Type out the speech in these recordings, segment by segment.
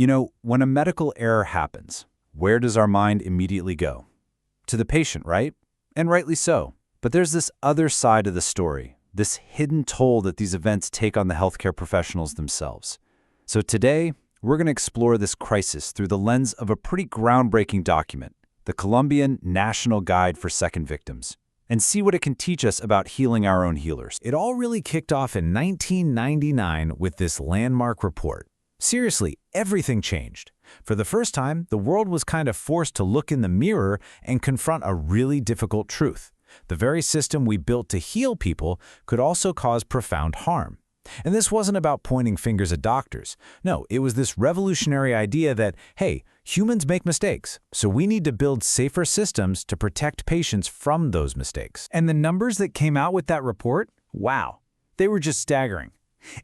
When a medical error happens, where does our mind immediately go? To the patient, right? And rightly so. But there's this other side of the story, this hidden toll that these events take on the healthcare professionals themselves. So today, we're going to explore this crisis through the lens of a pretty groundbreaking document, the Colombian National Guide for Second Victims, and see what it can teach us about healing our own healers. It all really kicked off in 1999 with this landmark report. Seriously, everything changed. For the first time, the world was kind of forced to look in the mirror and confront a really difficult truth. The very system we built to heal people could also cause profound harm. And this wasn't about pointing fingers at doctors. No, it was this revolutionary idea that, hey, humans make mistakes, so we need to build safer systems to protect patients from those mistakes. And the numbers that came out with that report? Wow, they were just staggering.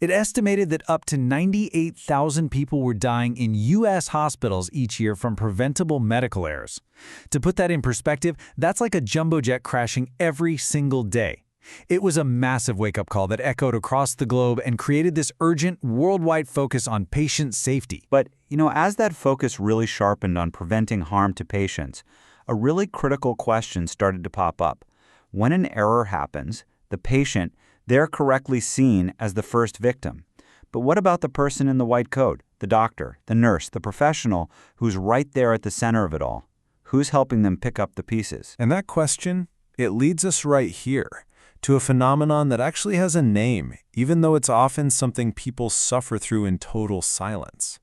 It estimated that up to 98,000 people were dying in U.S. hospitals each year from preventable medical errors. To put that in perspective, that's like a jumbo jet crashing every single day. It was a massive wake-up call that echoed across the globe and created this urgent, worldwide focus on patient safety. But, as that focus really sharpened on preventing harm to patients, a really critical question started to pop up. When an error happens, the patient, they're correctly seen as the first victim. But what about the person in the white coat, the doctor, the nurse, the professional who's right there at the center of it all? Who's helping them pick up the pieces? And that question, it leads us right here to a phenomenon that actually has a name, even though it's often something people suffer through in total silence.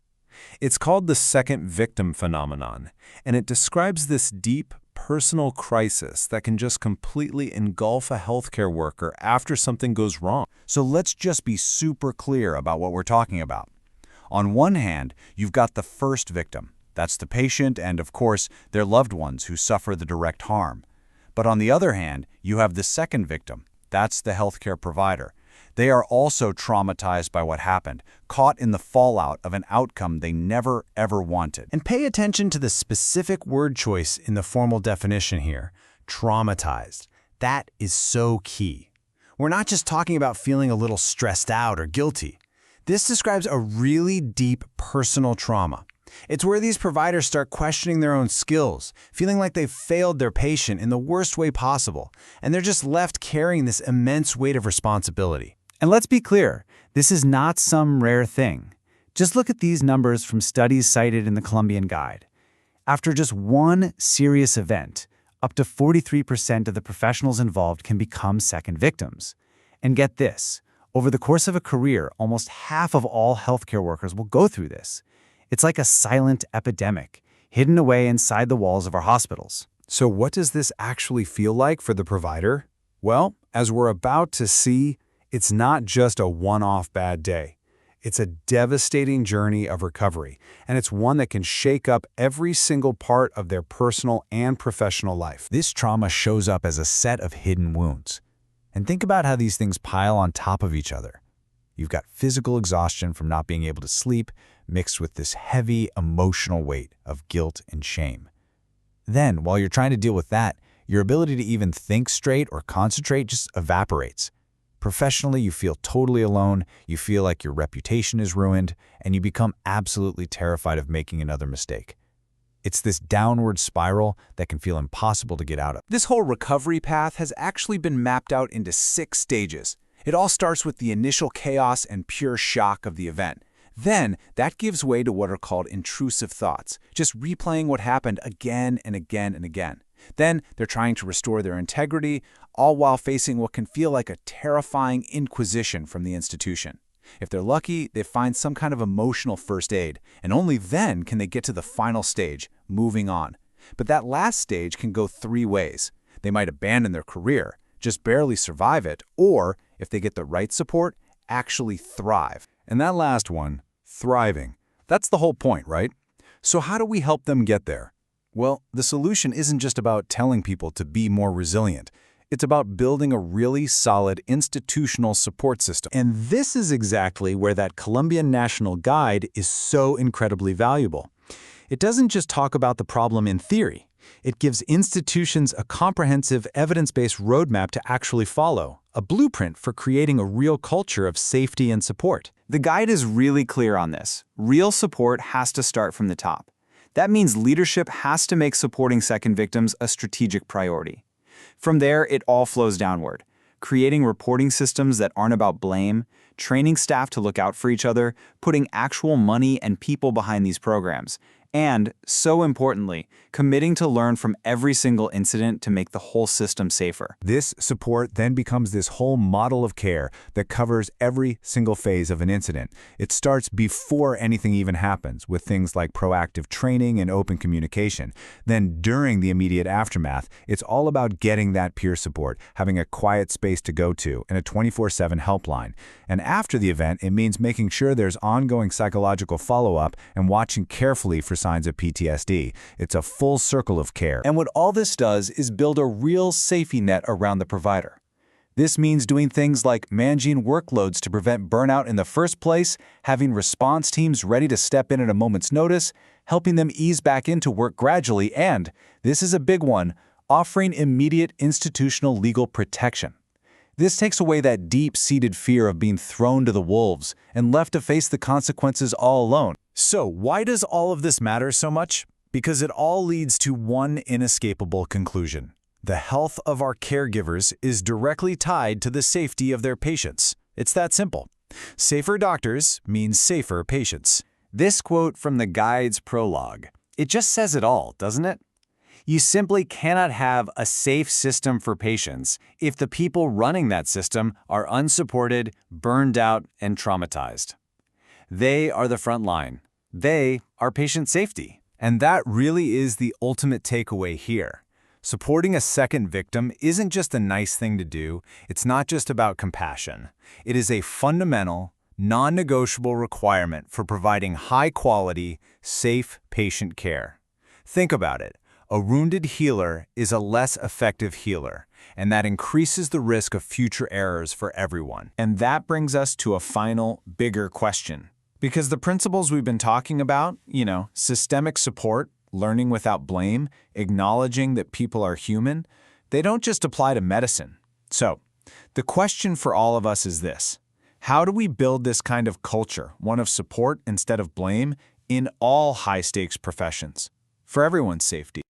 It's called the second victim phenomenon, and it describes this deep, personal crisis that can just completely engulf a healthcare worker after something goes wrong. So let's just be super clear about what we're talking about. On one hand, you've got the first victim. That's the patient and, of course, their loved ones who suffer the direct harm. But on the other hand, you have the second victim. That's the healthcare provider. They are also traumatized by what happened, caught in the fallout of an outcome they never, ever wanted. And pay attention to the specific word choice in the formal definition here, traumatized. That is so key. We're not just talking about feeling a little stressed out or guilty. This describes a really deep personal trauma. It's where these providers start questioning their own skills, feeling like they've failed their patient in the worst way possible, and they're just left carrying this immense weight of responsibility. And let's be clear, this is not some rare thing. Just look at these numbers from studies cited in the Colombian Guide. After just one serious event, up to 43% of the professionals involved can become second victims. And get this, over the course of a career, almost half of all healthcare workers will go through this. It's like a silent epidemic, hidden away inside the walls of our hospitals. So what does this actually feel like for the provider? Well, as we're about to see, it's not just a one-off bad day. It's a devastating journey of recovery, and it's one that can shake up every single part of their personal and professional life. This trauma shows up as a set of hidden wounds. And think about how these things pile on top of each other. You've got physical exhaustion from not being able to sleep, mixed with this heavy emotional weight of guilt and shame. Then, while you're trying to deal with that, your ability to even think straight or concentrate just evaporates. Professionally, you feel totally alone, you feel like your reputation is ruined, and you become absolutely terrified of making another mistake. It's this downward spiral that can feel impossible to get out of. This whole recovery path has actually been mapped out into 6 stages. It all starts with the initial chaos and pure shock of the event. Then, that gives way to what are called intrusive thoughts, just replaying what happened again and again and again. Then, they're trying to restore their integrity, all while facing what can feel like a terrifying inquisition from the institution. If they're lucky, they find some kind of emotional first aid, and only then can they get to the final stage, moving on. But that last stage can go 3 ways. They might abandon their career, just barely survive it, or, if they get the right support, actually thrive. And that last one, thriving, that's the whole point, right? So how do we help them get there? Well, the solution isn't just about telling people to be more resilient. It's about building a really solid institutional support system. And this is exactly where that Colombian National Guide is so incredibly valuable. It doesn't just talk about the problem in theory. It gives institutions a comprehensive, evidence-based roadmap to actually follow, a blueprint for creating a real culture of safety and support. The guide is really clear on this. Real support has to start from the top. That means leadership has to make supporting second victims a strategic priority. From there, it all flows downward, creating reporting systems that aren't about blame, training staff to look out for each other, putting actual money and people behind these programs, and, so importantly, committing to learn from every single incident to make the whole system safer. This support then becomes this whole model of care that covers every single phase of an incident. It starts before anything even happens, with things like proactive training and open communication. Then during the immediate aftermath, it's all about getting that peer support, having a quiet space to go to, and a 24/7 helpline. And after the event, it means making sure there's ongoing psychological follow-up and watching carefully for signs of PTSD. It's a full circle of care. And what all this does is build a real safety net around the provider. This means doing things like managing workloads to prevent burnout in the first place, having response teams ready to step in at a moment's notice, helping them ease back into work gradually, and, this is a big one, offering immediate institutional legal protection. This takes away that deep-seated fear of being thrown to the wolves and left to face the consequences all alone. So, why does all of this matter so much? Because it all leads to one inescapable conclusion. The health of our caregivers is directly tied to the safety of their patients. It's that simple. Safer doctors means safer patients. This quote from the guide's prologue, it just says it all, doesn't it? You simply cannot have a safe system for patients if the people running that system are unsupported, burned out, and traumatized. They are the front line. They are patient safety. And that really is the ultimate takeaway here. Supporting a second victim isn't just a nice thing to do. It's not just about compassion. It is a fundamental, non-negotiable requirement for providing high-quality, safe patient care. Think about it. A wounded healer is a less effective healer, and that increases the risk of future errors for everyone. And that brings us to a final, bigger question. Because the principles we've been talking about, systemic support, learning without blame, acknowledging that people are human, they don't just apply to medicine. So, the question for all of us is this: how do we build this kind of culture, one of support instead of blame, in all high-stakes professions, for everyone's safety?